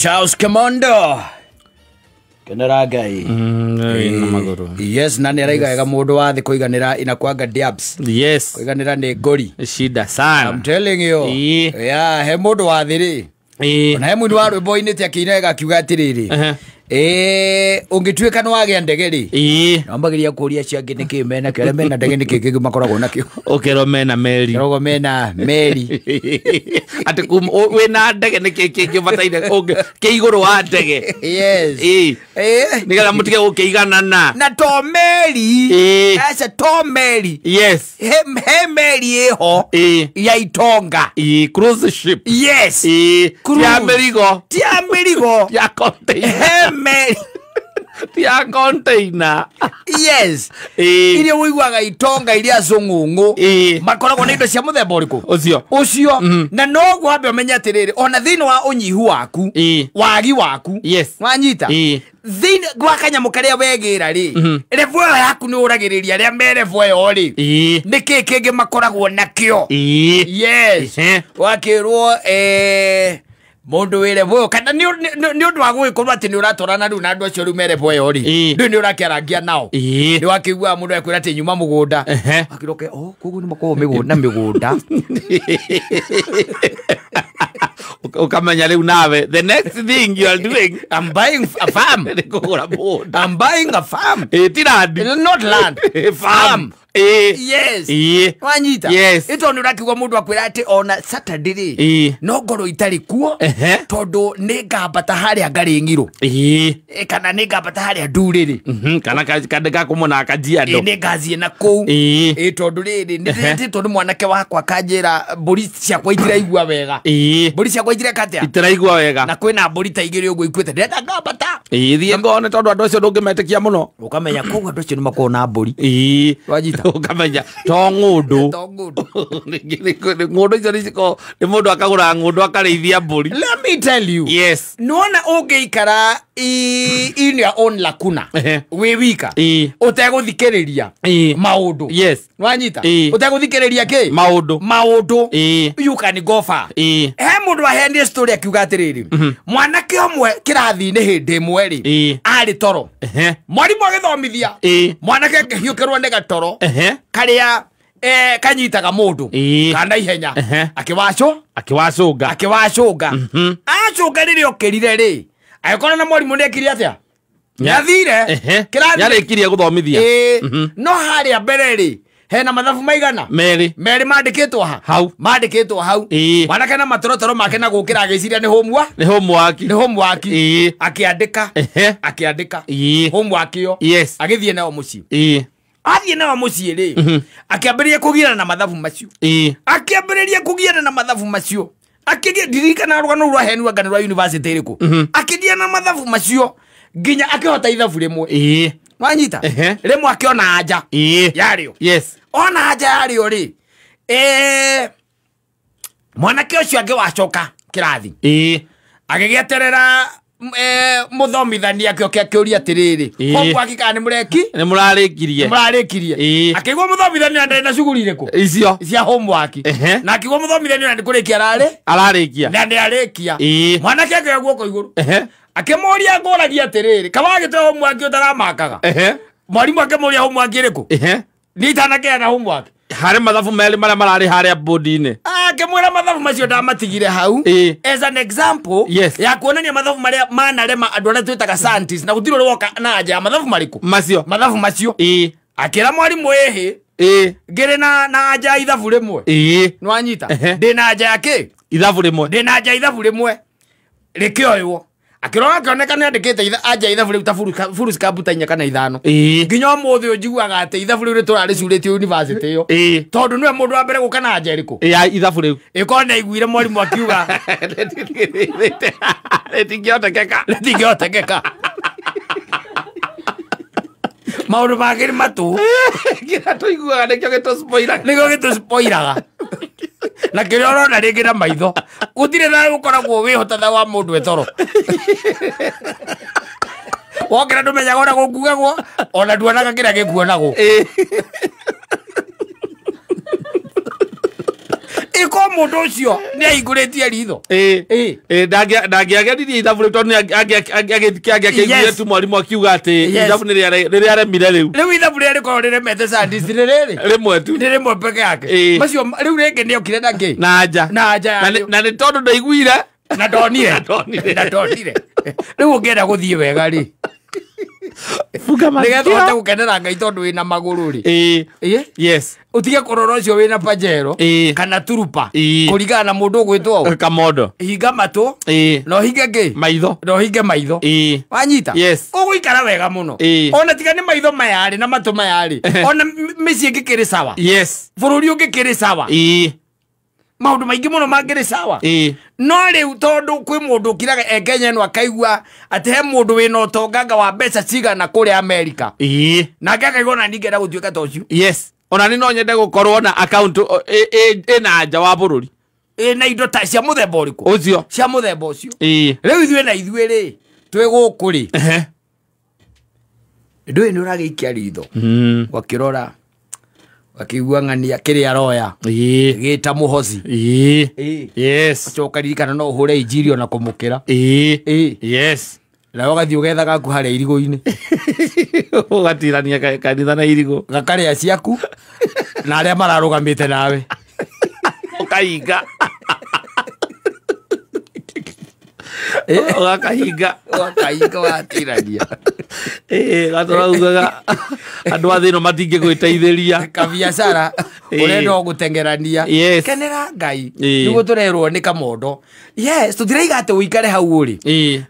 Charles Kamondo. Kenaragai. Yes, nani araiga mundu wa thi kuiganira inakwanga diabs. Yes. Kuiganira ni ngori. Shida sana. I'm telling you. Yeah, he mundu wa thi ri. Na he mundu wa rwimbo inite akirega akiuga atiriri. Ungituika no wage ndege ri. Nambagiria kuria ciangi niki mena kere mena ndege niki kingi makoragwo nakio. Okero mena meri. Rogo mena meri. Ati we na ndege niki kingi bataire ke iguru wa ndege. Yes. Niga mutige ukiiganana. Na to meri. Asa to meri. Yes. He meri eho. Ya Itonga. Cruise ship. Yes. Ya merigo. Ya merigo. Ya container. Meri. Ya container. Yes. Iria wiguaga Itonga iria zungungu. Makoragwo na indo cia muthemba uriku. Ucio. Na no gwabe umenya atiriri ona thini wa unyihu waku. Wagi waku. Yes. Wanyita. Thini gwa kanyamu karia wegira ri. Revo yaku ni uragiriria ria merevo yo ri. Niki kingi makoragwo nakio. Yes. Wakirwo mundu wire boyo kana ni undu wa gwikorwo ati ni uratorana riu na andu acio riu mere boyo ri ndu ni urakiarangia nao ni wakigua mundu ekwira ati nyuma mugunda akiroke koguo ni makorwo migunda ukamenya riu nawe the next thing you are doing I'm buying a farm. I'm buying a farm. Tirandi not land. Farm. Yes. Wanyita. Yes. Ito nurakigwa mundu akwira ati ona Saturday no ngoro itari kuo tondu ni ngambata haria ngaringiro kana ni ngambata haria nduriri kana kandega kumona akajiado ni ngazie na kou tondu riri ni tondu mwanake wakwa kanjira mburi ciakwa itiraigua wega mburi ciakwa itirekatia itiraigua wega na kwina mburi ta igiri uguo ikwete ndenda ngambata thie ngone tondu andu acio ndungimetekia muno ukamenya kou andu acio ni makorwo na mburi wajita ukamenya to ngudu ngudu icio ni mundu akagura ngudu akarithia mburi. Let me tell you. Yes. Nuona ungeikara in your own lacuna we wika uteguthikiriria maundu. Yes. Wanyita uteguthikiriria ki maundu you can go far. He mundu ahendi story akiuga atiriri mwanake omwe kirathi ni hindi imwe ri ari toro mwarimu agithomithia mwanake akihiukirwo ni gatoro karia kanyitaga mundu kana ihenya akiwacunga acunga riri okirire ri agikora na mwarimu ni ekiri atia nyathire kirathi yarikirie guthomithia no haria mbere ri hena mathabu maigana meri mandikitwo hau mwanake na matorotoro make na gukira agiciria ni homework akiandika homework yo agithie nao muci athie nao muci ri akiambiriria kugiana na mathabu macio dirikana rugano rwa henu ngano rwa university iriku akidia na mathabu macio nginya akihota ithabu rimwe wanyita rimwe akiona anja yario ona anja yario ri mwanake ucio angi wacoka kirathi agigieterera muthomithania akioke akiuria atiriri homework kana ni murarikirie akigwa muthomithania ndari na shughuli iriku icio cia homework na akigwa muthomithania ndi kurikia ararikia na ndi arikia mwanake akigwa guoko iguru akemoria ngoragia atiriri kabagite homework utaramakaga mwarimu akemoria homework iriku ni tanake na homework hare mathabu meli marari haria bodi-ini akemwira mathabu macio ndamatigire hau as an example ya kuonania mathabu maria manarema andu aria twitaga scientists na gutiro woka na anja mathabu mariku mathabu macio akira mwarimu ngiri na anja ithabu rimwe nwanyita ndi na anja yake ithabu rimwe rikioywo akirora akioneka ni andikite anja ithabu riu ta furu skabuta inya kana ithano nginya muthi unjiguaga ati ithabu riu riturari curite university yo tondu niwe mundu wa mbere gukana anja iriku ithabu riu ikona iguire mwarimu akiuga letingiotekeka maundu magiri matu kira tuiguaga nikio gituspoiraga na kiria urona ringi na maitho gutire na gukoragwo wihota wa mundu etoro wokira ndumenyaga ona gukugagwo ona nduonaga kiria gikuonagwo iko mundu ucio ni aiguretie ritho ndagiageririe ithabu riu tondu agithikĩagia tu mwarimu akiuga ati ithabu nĩ rĩaremire rĩu ithabu rĩrĩa rĩkorwo rĩremete scientist nĩ rĩrĩ rĩmwe tu nĩ rĩmwe peke yake macio rĩu rĩngĩ nĩ okire na ngĩ na nja na nĩ tondũ ndaiguire na ndonire rĩu ũngĩenda gũthiĩ wega rĩ nĩgetha ũhote gũkenera Ngai tondũ wĩna magũrũ rĩ yes utige kurora ucio wina pajero kana turupa kuringana na mundu gwitwo kamondo hinga matu no hinge ngi maitho no hinge maitho wanyita uguikara wega muno ona tiga ni maitho mayari na matu mayari ona mĩciĩ ngikiri sawa bururi ungikiri sawa maundu maingi muno mangiri sawa no riu tondu kwi mundu kiraga Kenya no akaigua ati he mundu wina utonganga wa mbeca cigana kuri America na ngakaigona ningenda gutuika tocio ona ni no nyende gukorwo na account ina nja wa bururi na indo ta cia muthemba uriku ucio cia muthemba ucio riu ithue na ithue ri twi guku ri ndu ni uragiikia ritho wakirora wakigua ng'ania kiri aroya gita muhozi acokaririkana no uhure injiri na kumukira na wagathi ugetha gaku haria irigo-ini ugatirania kanitha na irigo gakaria ciaku na aria mararugamite nawe ukahinga ugakahinga watirania gatoraugaga andu athino matingi gwiteithiria kabiacara urenda gutengerania kenera Ngai niguo turerwo ni kamondo tutiraiga ati uikare hau uri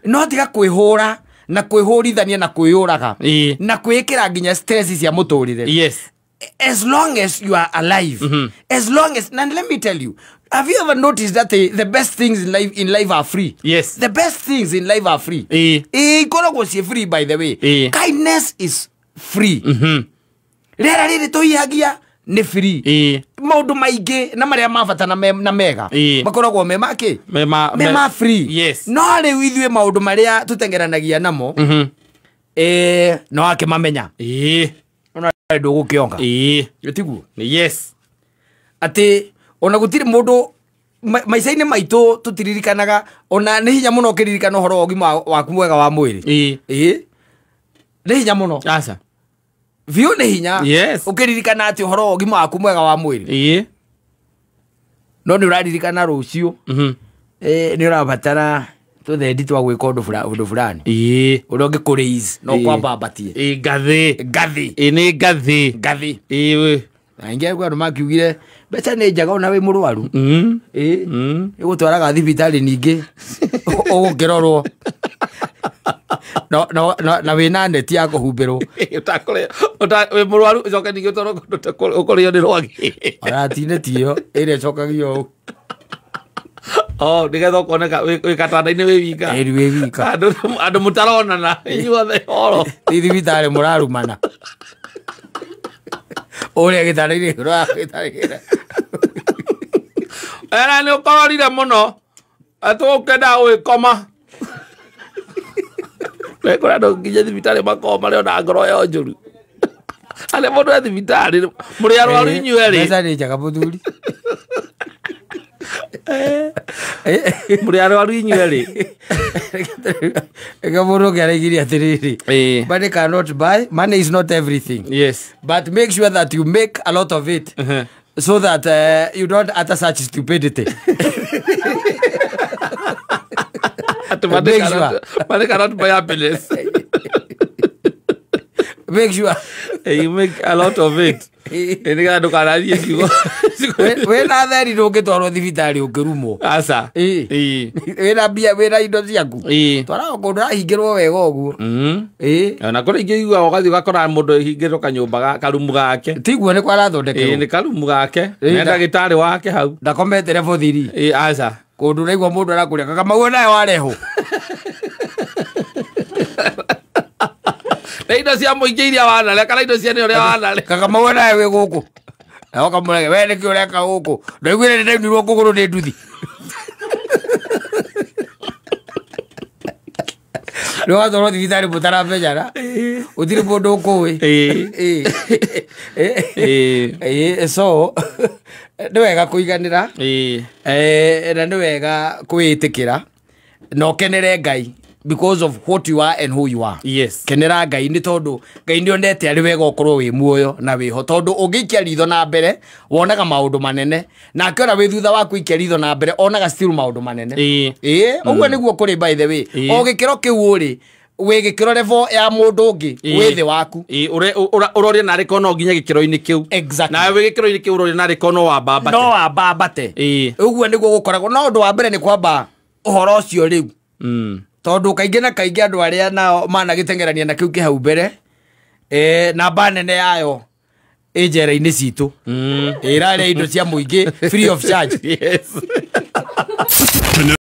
no tiga kwihura na kwihurithania na kwiyuraga na kwikira nginya stress cia muturire as long as you are alive as long as, and let me tell you, have you ever noticed that the best things in life are free? The best things in life are free. Ikoragwo cie free, by the way. Kindness is free. Rera riri tuihagia ni free. Maundu maingi na maria mabata na mega makoragwo me maki me free. No riu ithue maundu maria tutengeranagia namo no akimamenya ona ndu gukionga tiguo ati ona gutiri mundu maica-ini maitu tutiririkanaga ona ni hinya muno ukiririkana uhoro wa ugima waku mwega wa mwiri ni hinya muno aca biu ni hinya ukiririkana ati uhoro wa ugima waku mwega wa mwiri no ni uraririkana rucio ni urabatara tuthendi twa gwika undu fulani uria ngikuriis no kwamba batie ngathi ni ngathi na ingia kwa ndo makiugire beca ni njaga ona wi murwaru igutwaraga thibitari ningi ugukirorwo na wina neti ya kuhumbirwo utakore wi murwaru coka ningi utoro ukorio ni rwagi aratine tio ire cokagio nigetha ukoneka wi katanda-ini wi wika andu mutaronana inyuothe horo thibitari murarumana uria gitari-ini gitari era ni ukororire muno ati ukenda gwikoma wekora ndo nginya thibitari makorwo mari ona ngoro yo njuru aria mundu e thibitari muri arwaru inyueri mbeca ni njaga muthuri muri arwaru inyueri ega mundu ngiaraigirie atiriri money cannot buy, money is not everything, but make sure that you make a lot of it so that you don't utter such stupidity. Money cannot buy happiness. Make sure you make a lot of it. Eniga ndo kararie kigo. We na theri ndungitwarwo thibitari ukirumwo. Aca. Wena bia wena indo ciaku. Twara kundu rahingirwo wega uguo. Na kuri ingigua ugathi ugakora mundu hingirwo kanyumba karumu gake. Tiguo ni kwa rathondekerwo. Ni karumu gake. Na ndagitari wake hau. Ndakomete bothiri. Aca. Kundu raigwa mundu arakuria Kakamau nae wareho. Na indo cia muingi iria wanare kana indo cia ni uria wanare Kakamau nae wi guku na ukamurege we niki ureka guku ndaiguire ni ndaunirwo kuguru ni nduthi no atoro thibitari mutara mbenyara utiri mundu ukuwi so nĩ wega kũiganĩra na nĩ wega kwĩĩtĩkĩra na ũkenere Ngai because of what you are and who you are. Yes. Kenera Ngai nĩ tondũ Ngai nĩ onete arĩ wega ũkorwo wĩ muoyo na wĩho tondũ ũngĩikia ritho na mbere wonaga maũndũ manene na akĩona wĩ thutha wa kũikia ritho na mbere onaga still maũndũ manene. Ũguo nĩguo kũrĩ by the way. O gĩkĩro kĩu ũrĩ wĩ gĩkĩro level ya mũndũ ũngĩ wĩ thĩ waku. Ũroria narĩ kono nginya gĩkĩro-inĩ kĩu. Exactly. Na wĩ gĩkĩro-inĩ kĩu ũroria narĩ kono wa mbambate. No wa mbambate. Ũguo nĩguo gũkoragwo no ũndũ wa mbere nĩ kwamba ũhoro ũcio rĩu. Tondu kaingĩ na kaingĩ andũ arĩa nao managĩteng'erania na kĩu kĩhau mbere namba nene yayo njera-inĩ citũ ĩrarĩa indo cia mũingĩ free of charge. Yes.